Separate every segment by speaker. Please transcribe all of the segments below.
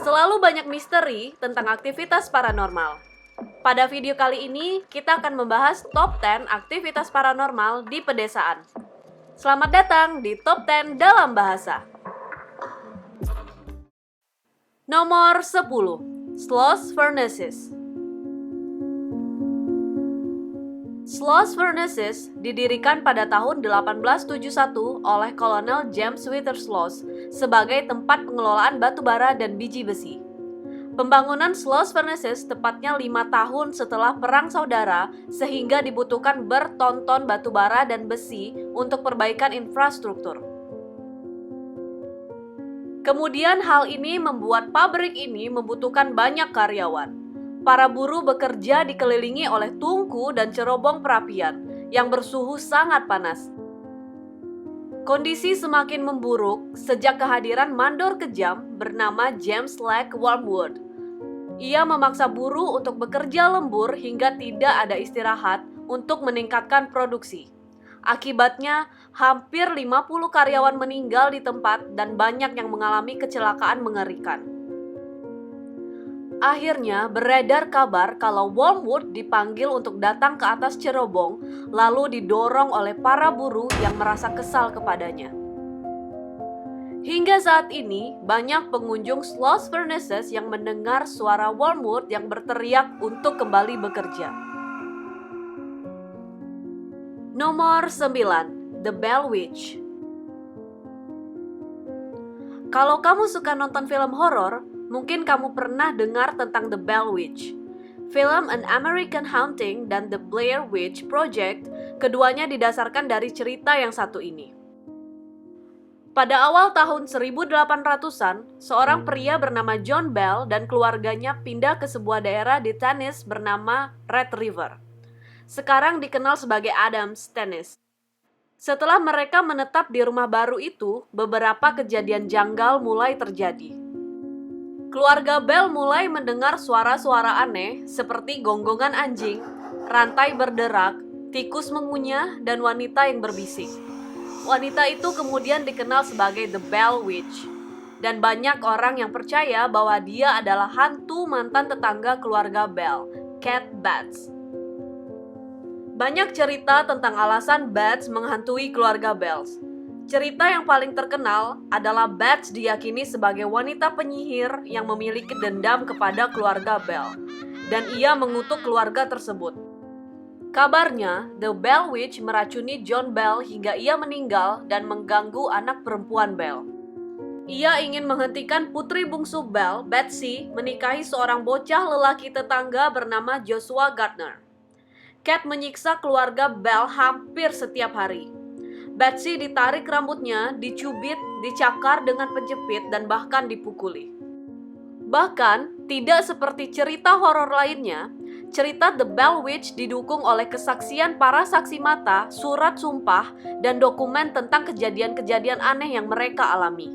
Speaker 1: Selalu banyak misteri tentang aktivitas paranormal. Pada video kali ini, kita akan membahas top 10 aktivitas paranormal di pedesaan. Selamat datang di Top 10 dalam bahasa. Nomor 10. Sloss Furnaces. Sloss Furnaces didirikan pada tahun 1871 oleh Kolonel James Withers Sloss sebagai tempat pengelolaan batu bara dan biji besi. Pembangunan Sloss Furnaces tepatnya 5 tahun setelah Perang Saudara sehingga dibutuhkan berton-ton batu bara dan besi untuk perbaikan infrastruktur. Kemudian hal ini membuat pabrik ini membutuhkan banyak karyawan. Para buruh bekerja dikelilingi oleh tungku dan cerobong perapian yang bersuhu sangat panas. Kondisi semakin memburuk sejak kehadiran mandor kejam bernama James Lake Wormwood. Ia memaksa buruh untuk bekerja lembur hingga tidak ada istirahat untuk meningkatkan produksi. Akibatnya, hampir 50 karyawan meninggal di tempat dan banyak yang mengalami kecelakaan mengerikan. Akhirnya beredar kabar kalau Wormwood dipanggil untuk datang ke atas cerobong, lalu didorong oleh para buruh yang merasa kesal kepadanya. Hingga saat ini, banyak pengunjung Sloss Furnaces yang mendengar suara Wormwood yang berteriak untuk kembali bekerja. Nomor 9. The Bell Witch. Kalau kamu suka nonton film horor, mungkin kamu pernah dengar tentang The Bell Witch. Film An American Haunting dan The Blair Witch Project, keduanya didasarkan dari cerita yang satu ini. Pada awal tahun 1800-an, seorang pria bernama John Bell dan keluarganya pindah ke sebuah daerah di Tennessee bernama Red River. Sekarang dikenal sebagai Adams, Tennessee. Setelah mereka menetap di rumah baru itu, beberapa kejadian janggal mulai terjadi. Keluarga Bell mulai mendengar suara-suara aneh seperti gonggongan anjing, rantai berderak, tikus mengunyah, dan wanita yang berbisik. Wanita itu kemudian dikenal sebagai The Bell Witch, dan banyak orang yang percaya bahwa dia adalah hantu mantan tetangga keluarga Bell, Cat Bates. Banyak cerita tentang alasan Bates menghantui keluarga Bells. Cerita yang paling terkenal adalah Bates diyakini sebagai wanita penyihir yang memiliki dendam kepada keluarga Bell, dan ia mengutuk keluarga tersebut. Kabarnya, The Bell Witch meracuni John Bell hingga ia meninggal dan mengganggu anak perempuan Bell. Ia ingin menghentikan putri bungsu Bell, Betsy, menikahi seorang bocah lelaki tetangga bernama Joshua Gardner. Cat menyiksa keluarga Bell hampir setiap hari. Betsy ditarik rambutnya, dicubit, dicakar dengan penjepit, dan bahkan dipukuli. Bahkan, tidak seperti cerita horor lainnya, cerita The Bell Witch didukung oleh kesaksian para saksi mata, surat sumpah, dan dokumen tentang kejadian-kejadian aneh yang mereka alami.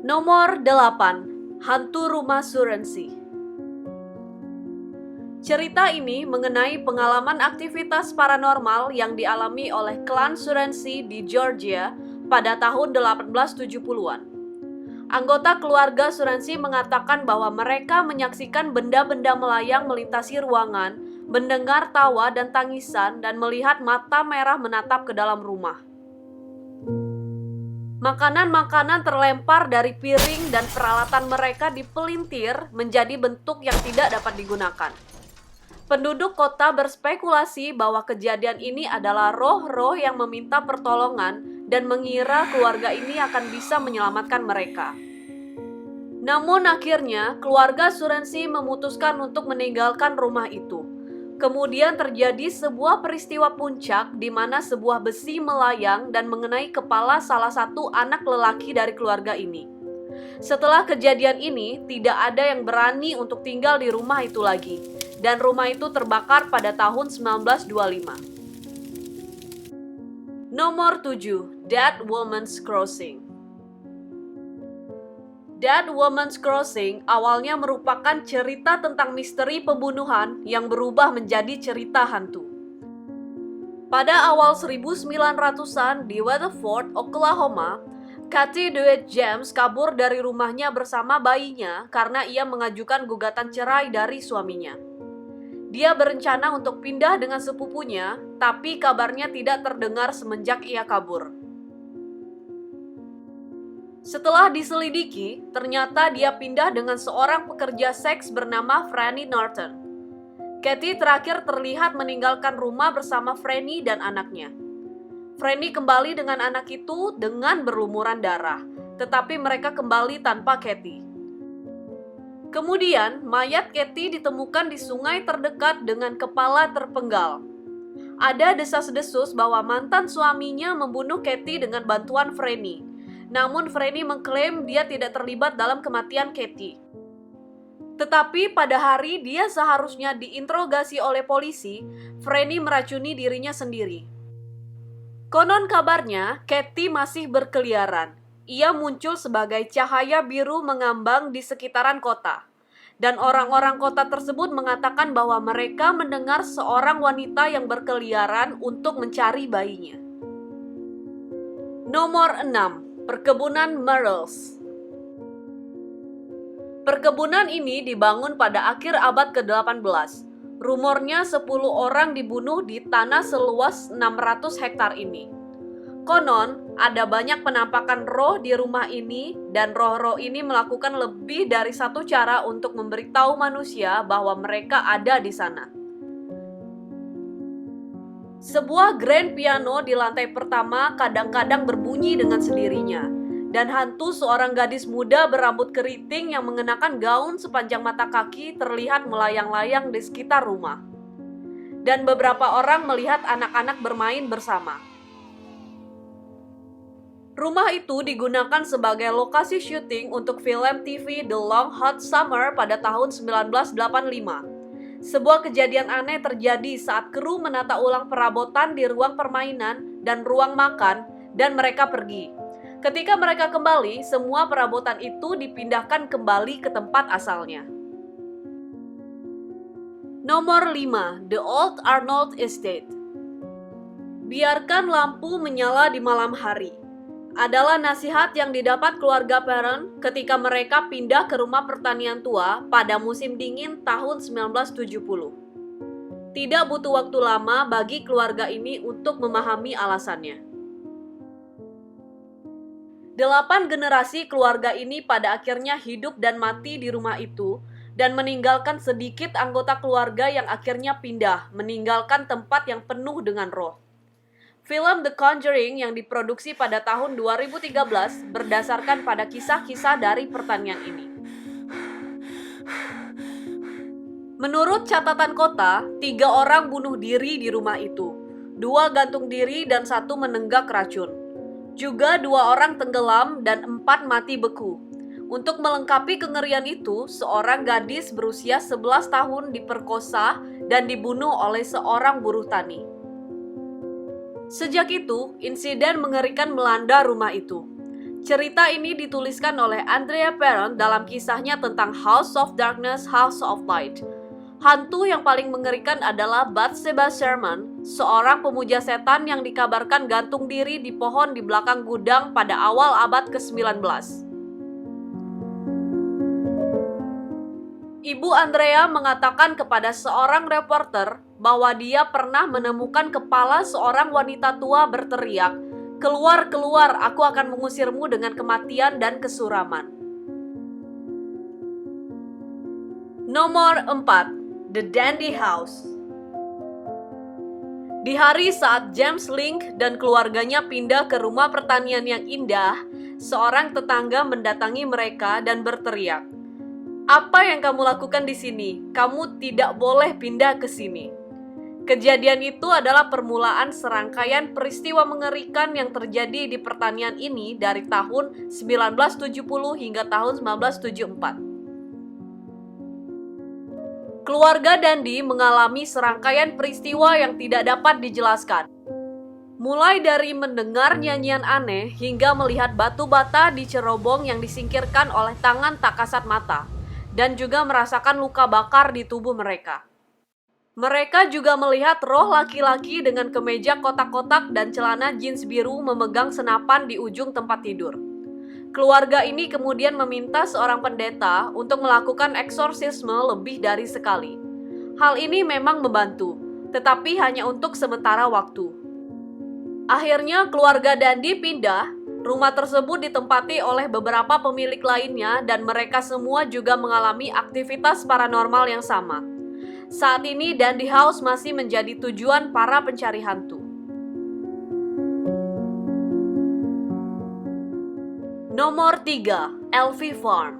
Speaker 1: Nomor 8. Hantu Rumah Surrensey. Cerita ini mengenai pengalaman aktivitas paranormal yang dialami oleh klan Surrensey di Georgia pada tahun 1870-an. Anggota keluarga Surrensey mengatakan bahwa mereka menyaksikan benda-benda melayang melintasi ruangan, mendengar tawa dan tangisan, dan melihat mata merah menatap ke dalam rumah. Makanan-makanan terlempar dari piring dan peralatan mereka dipelintir menjadi bentuk yang tidak dapat digunakan. Penduduk kota berspekulasi bahwa kejadian ini adalah roh-roh yang meminta pertolongan dan mengira keluarga ini akan bisa menyelamatkan mereka. Namun akhirnya, keluarga Surrensey memutuskan untuk meninggalkan rumah itu. Kemudian terjadi sebuah peristiwa puncak di mana sebuah besi melayang dan mengenai kepala salah satu anak lelaki dari keluarga ini. Setelah kejadian ini, tidak ada yang berani untuk tinggal di rumah itu lagi. Dan rumah itu terbakar pada tahun 1925. Nomor 7. Dead Woman's Crossing. Dead Woman's Crossing awalnya merupakan cerita tentang misteri pembunuhan yang berubah menjadi cerita hantu. Pada awal 1900-an di Weatherford, Oklahoma, Kathy DeWitt James kabur dari rumahnya bersama bayinya karena ia mengajukan gugatan cerai dari suaminya. Dia berencana untuk pindah dengan sepupunya, tapi kabarnya tidak terdengar semenjak ia kabur. Setelah diselidiki, ternyata dia pindah dengan seorang pekerja seks bernama Franny Norton. Kathy terakhir terlihat meninggalkan rumah bersama Franny dan anaknya. Franny kembali dengan anak itu dengan berlumuran darah, tetapi mereka kembali tanpa Kathy. Kemudian, mayat Kathy ditemukan di sungai terdekat dengan kepala terpenggal. Ada desas-desus bahwa mantan suaminya membunuh Kathy dengan bantuan Franny. Namun Franny mengklaim dia tidak terlibat dalam kematian Kathy. Tetapi pada hari dia seharusnya diinterogasi oleh polisi, Franny meracuni dirinya sendiri. Konon kabarnya, Kathy masih berkeliaran. Ia muncul sebagai cahaya biru mengambang di sekitaran kota. Dan orang-orang kota tersebut mengatakan bahwa mereka mendengar seorang wanita yang berkeliaran untuk mencari bayinya. Nomor 6. Perkebunan Merles. Perkebunan ini dibangun pada akhir abad ke-18. Rumornya 10 orang dibunuh di tanah seluas 600 hektar ini. Konon, ada banyak penampakan roh di rumah ini dan roh-roh ini melakukan lebih dari satu cara untuk memberitahu manusia bahwa mereka ada di sana. Sebuah grand piano di lantai pertama kadang-kadang berbunyi dengan sendirinya. Dan hantu seorang gadis muda berambut keriting yang mengenakan gaun sepanjang mata kaki terlihat melayang-layang di sekitar rumah. Dan beberapa orang melihat anak-anak bermain bersama. Rumah itu digunakan sebagai lokasi syuting untuk film TV The Long Hot Summer pada tahun 1985. Sebuah kejadian aneh terjadi saat kru menata ulang perabotan di ruang permainan dan ruang makan dan mereka pergi. Ketika mereka kembali, semua perabotan itu dipindahkan kembali ke tempat asalnya. Nomor 5. The Old Arnold Estate. Biarkan lampu menyala di malam hari adalah nasihat yang didapat keluarga Perron ketika mereka pindah ke rumah pertanian tua pada musim dingin tahun 1970. Tidak butuh waktu lama bagi keluarga ini untuk memahami alasannya. 8 generasi keluarga ini pada akhirnya hidup dan mati di rumah itu dan meninggalkan sedikit anggota keluarga yang akhirnya pindah, meninggalkan tempat yang penuh dengan roh. Film The Conjuring yang diproduksi pada tahun 2013 berdasarkan pada kisah-kisah dari pertanian ini. Menurut catatan kota, 3 orang bunuh diri di rumah itu, 2 gantung diri dan 1 menenggak racun. Juga 2 orang tenggelam dan 4 mati beku. Untuk melengkapi kengerian itu, seorang gadis berusia 11 tahun diperkosa dan dibunuh oleh seorang buruh tani. Sejak itu, insiden mengerikan melanda rumah itu. Cerita ini dituliskan oleh Andrea Perron dalam kisahnya tentang House of Darkness, House of Light. Hantu yang paling mengerikan adalah Bathsheba Sherman, seorang pemuja setan yang dikabarkan gantung diri di pohon di belakang gudang pada awal abad ke-19. Ibu Andrea mengatakan kepada seorang reporter bahwa dia pernah menemukan kepala seorang wanita tua berteriak, "Keluar, keluar, aku akan mengusirmu dengan kematian dan kesuraman." Nomor 4. The Dandy House. Di hari saat James Link dan keluarganya pindah ke rumah pertanian yang indah, seorang tetangga mendatangi mereka dan berteriak, "Apa yang kamu lakukan di sini? Kamu tidak boleh pindah ke sini." Kejadian itu adalah permulaan serangkaian peristiwa mengerikan yang terjadi di pertanian ini dari tahun 1970 hingga tahun 1974. Keluarga Dandy mengalami serangkaian peristiwa yang tidak dapat dijelaskan. Mulai dari mendengar nyanyian aneh hingga melihat batu bata di cerobong yang disingkirkan oleh tangan tak kasat mata, dan juga merasakan luka bakar di tubuh mereka. Mereka juga melihat roh laki-laki dengan kemeja kotak-kotak dan celana jeans biru memegang senapan di ujung tempat tidur. Keluarga ini kemudian meminta seorang pendeta untuk melakukan eksorsisme lebih dari sekali. Hal ini memang membantu, tetapi hanya untuk sementara waktu. Akhirnya keluarga Dundee pindah. Rumah tersebut ditempati oleh beberapa pemilik lainnya dan mereka semua juga mengalami aktivitas paranormal yang sama. Saat ini Dundee House masih menjadi tujuan para pencari hantu. Nomor 3, Elvie Farm.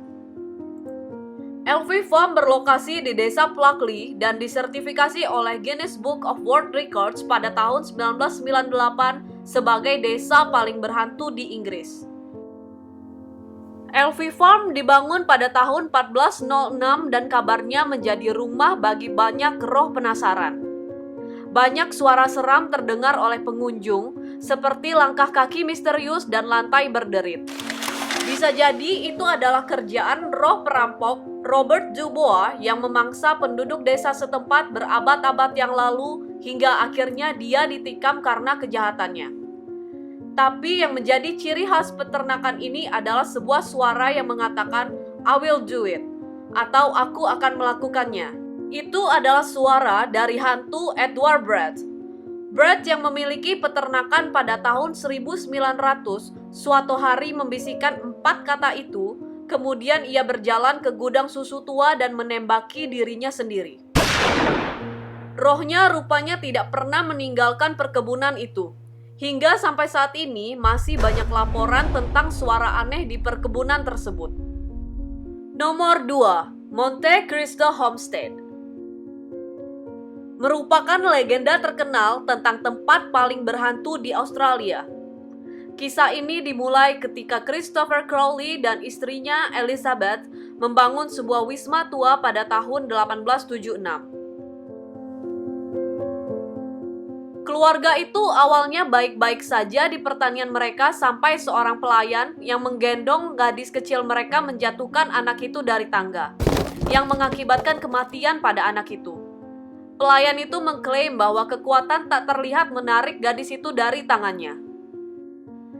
Speaker 1: Elvie Farm berlokasi di desa Pluckley dan disertifikasi oleh Guinness Book of World Records pada tahun 1998 sebagai desa paling berhantu di Inggris. Elvie Farm dibangun pada tahun 1406 dan kabarnya menjadi rumah bagi banyak roh penasaran. Banyak suara seram terdengar oleh pengunjung, seperti langkah kaki misterius dan lantai berderit. Bisa jadi itu adalah kerjaan roh perampok Robert Dubois yang memangsa penduduk desa setempat berabad-abad yang lalu hingga akhirnya dia ditikam karena kejahatannya. Tapi yang menjadi ciri khas peternakan ini adalah sebuah suara yang mengatakan "I will do it" atau "aku akan melakukannya". Itu adalah suara dari hantu Edward Brett. Brett yang memiliki peternakan pada tahun 1900 suatu hari membisikkan 4 kata itu, kemudian ia berjalan ke gudang susu tua dan menembaki dirinya sendiri. Rohnya rupanya tidak pernah meninggalkan perkebunan itu. Hingga sampai saat ini masih banyak laporan tentang suara aneh di perkebunan tersebut. Nomor 2, Monte Cristo Homestead. Merupakan legenda terkenal tentang tempat paling berhantu di Australia. Kisah ini dimulai ketika Christopher Crowley dan istrinya Elizabeth membangun sebuah wisma tua pada tahun 1876. Keluarga itu awalnya baik-baik saja di pertanian mereka sampai seorang pelayan yang menggendong gadis kecil mereka menjatuhkan anak itu dari tangga, yang mengakibatkan kematian pada anak itu. Pelayan itu mengklaim bahwa kekuatan tak terlihat menarik gadis itu dari tangannya.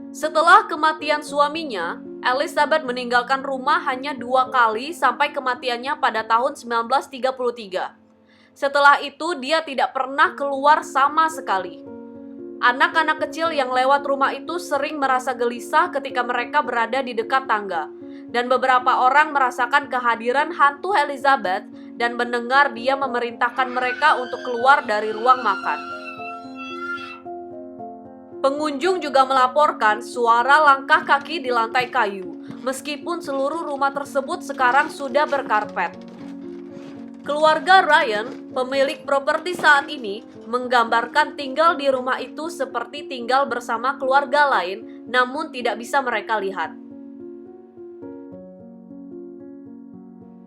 Speaker 1: Setelah kematian suaminya, Elizabeth meninggalkan rumah hanya 2 kali sampai kematiannya pada tahun 1933. Setelah itu dia tidak pernah keluar sama sekali. Anak-anak kecil yang lewat rumah itu sering merasa gelisah ketika mereka berada di dekat tangga. Dan beberapa orang merasakan kehadiran hantu Elizabeth dan mendengar dia memerintahkan mereka untuk keluar dari ruang makan. Pengunjung juga melaporkan suara langkah kaki di lantai kayu, meskipun seluruh rumah tersebut sekarang sudah berkarpet. Keluarga Ryan, pemilik properti saat ini, menggambarkan tinggal di rumah itu seperti tinggal bersama keluarga lain, namun tidak bisa mereka lihat.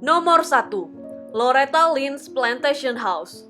Speaker 1: Nomor 1, Loretta Lynn's Plantation House.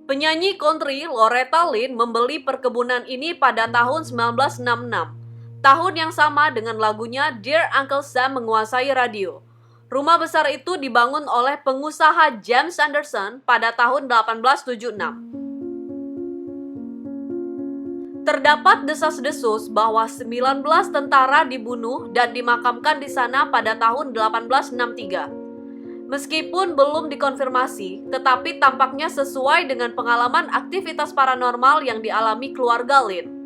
Speaker 1: Penyanyi country Loretta Lynn membeli perkebunan ini pada tahun 1966, tahun yang sama dengan lagunya Dear Uncle Sam menguasai radio. Rumah besar itu dibangun oleh pengusaha James Anderson pada tahun 1876. Terdapat desas-desus bahwa 19 tentara dibunuh dan dimakamkan di sana pada tahun 1863. Meskipun belum dikonfirmasi, tetapi tampaknya sesuai dengan pengalaman aktivitas paranormal yang dialami keluarga Lynn.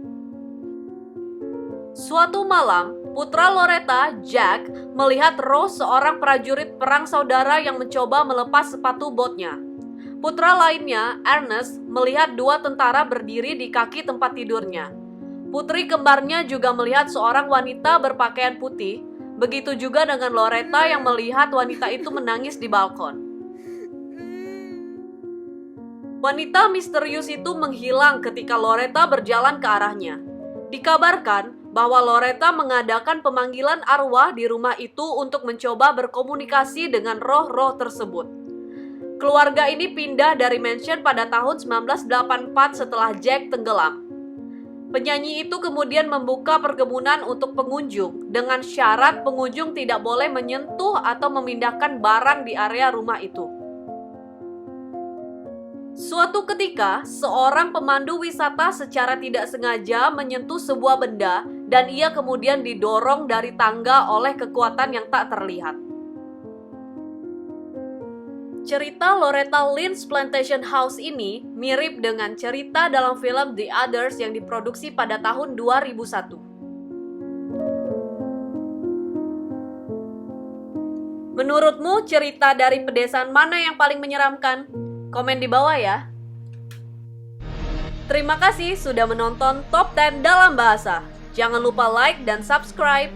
Speaker 1: Suatu malam, putra Loretta, Jack, melihat roh seorang prajurit perang saudara yang mencoba melepas sepatu botnya. Putra lainnya, Ernest, melihat 2 tentara berdiri di kaki tempat tidurnya. Putri kembarnya juga melihat seorang wanita berpakaian putih. Begitu juga dengan Loretta yang melihat wanita itu menangis di balkon. Wanita misterius itu menghilang ketika Loretta berjalan ke arahnya. Dikabarkan bahwa Loretta mengadakan pemanggilan arwah di rumah itu untuk mencoba berkomunikasi dengan roh-roh tersebut. Keluarga ini pindah dari mansion pada tahun 1984 setelah Jack tenggelam. Penyanyi itu kemudian membuka perkebunan untuk pengunjung dengan syarat pengunjung tidak boleh menyentuh atau memindahkan barang di area rumah itu. Suatu ketika, seorang pemandu wisata secara tidak sengaja menyentuh sebuah benda dan ia kemudian didorong dari tangga oleh kekuatan yang tak terlihat. Cerita Loretta Lynn's Plantation House ini mirip dengan cerita dalam film The Others yang diproduksi pada tahun 2001. Menurutmu cerita dari pedesaan mana yang paling menyeramkan? Komen di bawah ya. Terima kasih sudah menonton Top 10 dalam bahasa. Jangan lupa like dan subscribe.